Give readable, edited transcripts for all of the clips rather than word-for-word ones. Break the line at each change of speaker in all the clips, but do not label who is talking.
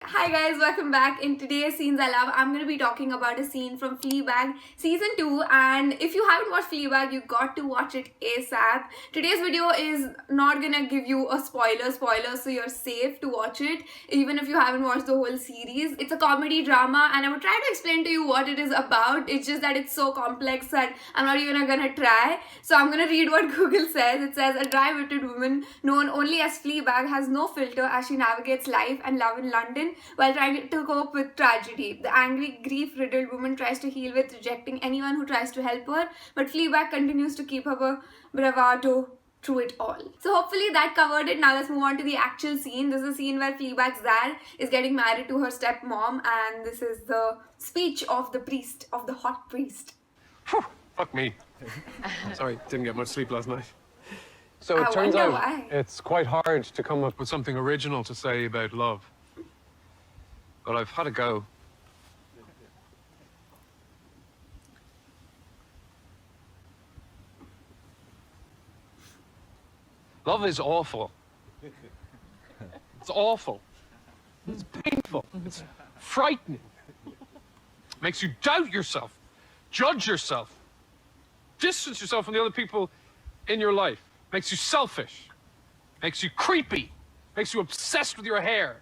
Hi guys, welcome back. In today's Scenes I Love, I'm going to be talking about a scene from Fleabag Season 2, and if you haven't watched Fleabag, you got to watch it ASAP. Today's video is not going to give you a spoiler, so you're safe to watch it, even if you haven't watched the whole series. It's a comedy drama, and I will try to explain to you what it is about. It's just that it's so complex that I'm not even going to try. So I'm going to read what Google says. It says, a dry-witted woman known only as Fleabag has no filter as she navigates life and love in London while trying to cope with tragedy. The angry, grief-riddled woman tries to heal with rejecting anyone who tries to help her, but Fleabag continues to keep her bravado through it all. So hopefully that covered it. Now let's move on to the actual scene. This is a scene where Fleabag's dad is getting married to her stepmom, and this is the speech of the priest, of the hot priest.
Whew, fuck me. Sorry, didn't get much sleep last night. So
I
it turns
wonder
out
why.
it's quite hard to come up with something original to say about love. But I've had a go. Love is awful. It's awful. It's painful. It's frightening. Makes you doubt yourself, judge yourself, distance yourself from the other people in your life. Makes you selfish. Makes you creepy. Makes you obsessed with your hair.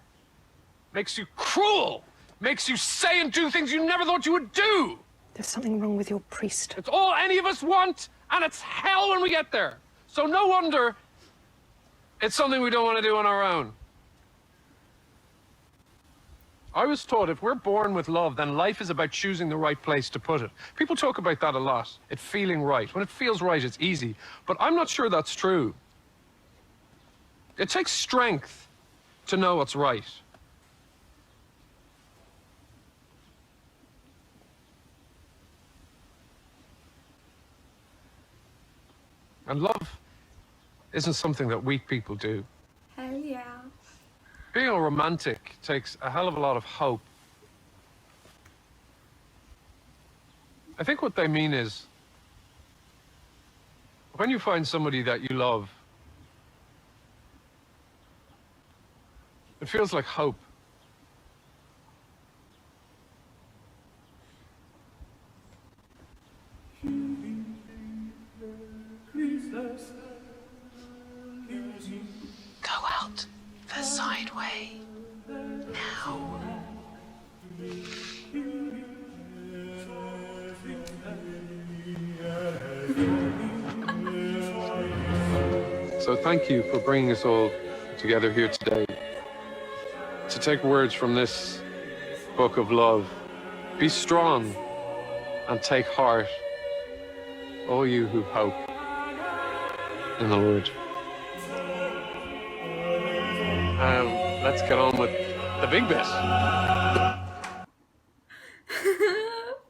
Makes you cruel. Makes you say and do things you never thought you would do.
There's something wrong with your priest.
It's all any of us want, and it's hell when we get there. So no wonder it's something we don't want to do on our own. I was taught if we're born with love, then life is about choosing the right place to put it. People talk about that a lot, it feeling right. When it feels right, it's easy. But I'm not sure that's true. It takes strength to know what's right. And love isn't something that weak people do.
Hell yeah.
Being a romantic takes a hell of a lot of hope. I think what they mean is, when you find somebody that you love, it feels like hope.
Go out the side way. Now.
So thank you for bringing us all together here today to take words from this book of love. Be strong and take heart, all you who hope in the Lord. Let's get on with the big bit.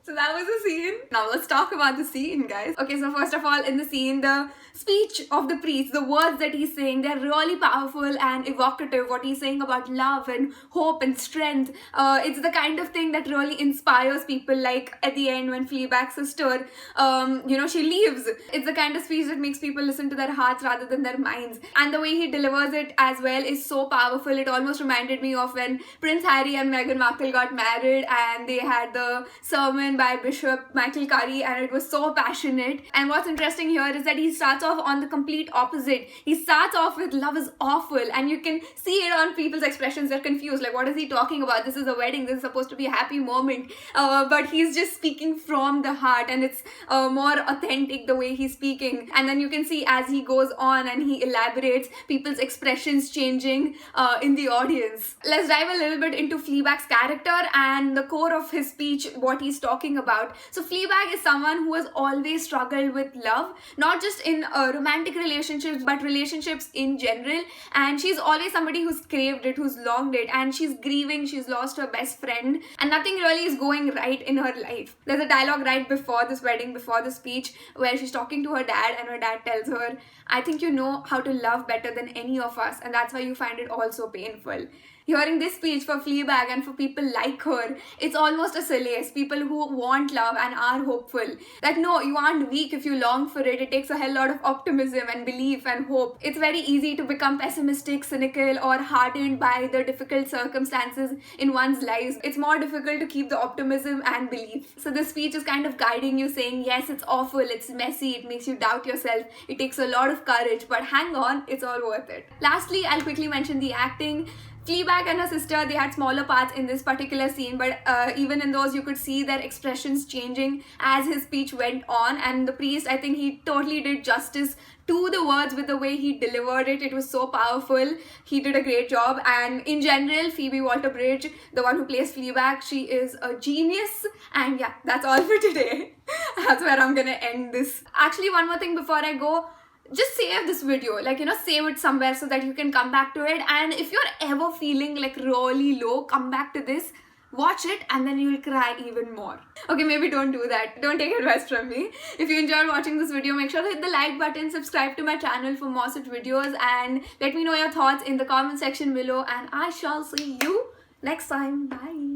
So that was the scene. Now let's talk about the scene, guys. Okay, so first of all, in the scene, the speech of the priest, the words that he's saying, they're really powerful and evocative. What he's saying about love and hope and strength. It's the kind of thing that really inspires people, like at the end when Fleabag's sister, she leaves. It's the kind of speech that makes people listen to their hearts rather than their minds. And the way he delivers it as well is so powerful. It almost reminded me of when Prince Harry and Meghan Markle got married and they had the sermon by Bishop Michael Curry, and it was so passionate. And what's interesting here is that he starts off on the complete opposite. He starts off with love is awful, and you can see it on people's expressions. They're confused, like, what is he talking about? This is a wedding, this is supposed to be a happy moment, but he's just speaking from the heart, and it's more authentic the way he's speaking. And then you can see as he goes on and he elaborates, people's expressions changing in the audience. Let's dive a little bit into Fleabag's character and the core of his speech, what he's talking about. So Fleabag is someone who has always struggled with love, not just in romantic relationships, but relationships in general. And she's always somebody who's craved it, who's longed it, and she's grieving. She's lost her best friend, and nothing really is going right in her life. There's a dialogue right before this wedding, before the speech, where she's talking to her dad, and her dad tells her, I think you know how to love better than any of us, and that's why you find it all so painful. Hearing this speech for Fleabag and for people like her, it's almost a solace. People who want love and are hopeful. That no, you aren't weak if you long for it. It takes a hell lot of optimism and belief and hope. It's very easy to become pessimistic, cynical, or hardened by the difficult circumstances in one's lives. It's more difficult to keep the optimism and belief. So this speech is kind of guiding you, saying yes, it's awful, it's messy, it makes you doubt yourself, it takes a lot of courage, but hang on, it's all worth it. Lastly, I'll quickly mention the acting. Fleabag and her sister, they had smaller parts in this particular scene, but even in those you could see their expressions changing as his speech went on, and the priest, I think he totally did justice to the words with the way he delivered it. It was so powerful. He did a great job. And in general, Phoebe Waller-Bridge, the one who plays Fleabag, she is a genius. And yeah, that's all for today. That's where I'm gonna end this. Actually, one more thing before I go. Just save this video, like, save it somewhere so that you can come back to it. And if you're ever feeling like really low, come back to this, watch it, and then you'll cry even more. Okay, maybe don't do that. Don't take advice from me. If you enjoyed watching this video, make sure to hit the like button, subscribe to my channel for more such videos, and let me know your thoughts in the comment section below, and I shall see you next time. Bye.